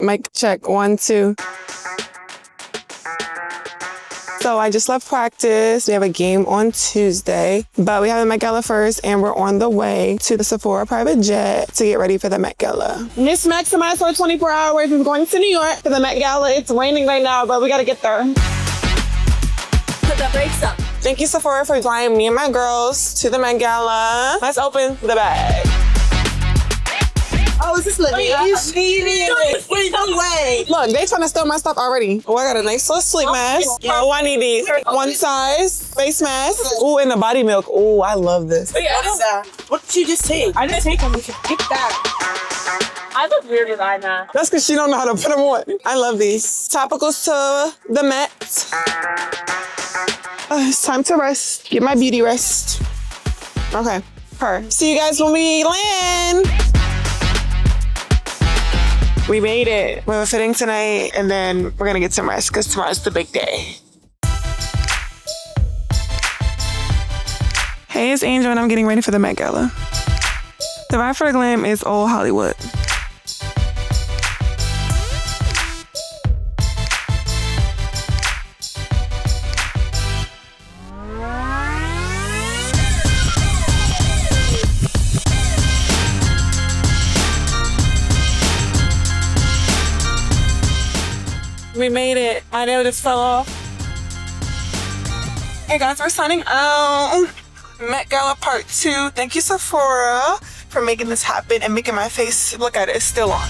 Mic check, 1, 2. So I just left practice. We have a game on Tuesday, but we have the Met Gala first, and we're on the way to the Sephora private jet to get ready for the Met Gala. Miss Maximize for 24 hours is going to New York for the Met Gala. It's raining right now, but we gotta get there. Put the brakes up. Thank you, Sephora, for flying me and my girls to the Met Gala. Let's open the bag. Oh, is this living? You cheated. Wait, no way. Look, they trying to steal my stuff already. Oh, I got a nice little sleep mask. Oh, I need these. One size face mask. Ooh, and the body milk. Ooh, I love this. What did you just take? I didn't take them. You should pick that. I look weird with eyeliner. That's because she don't know how to put them on. I love these. Topicals to the Met. It's time to rest. Get my beauty rest. Okay. See you guys when we land. We made it. We have a fitting tonight, and then we're gonna get some rest because tomorrow's the big day. Hey, it's Angel, and I'm getting ready for the Met Gala. The vibe for the glam is old Hollywood. We made it. My nail just fell off. Hey guys, we're signing out. Met Gala Part 2. Thank you, Sephora, for making this happen and making my face look at it. It's still on.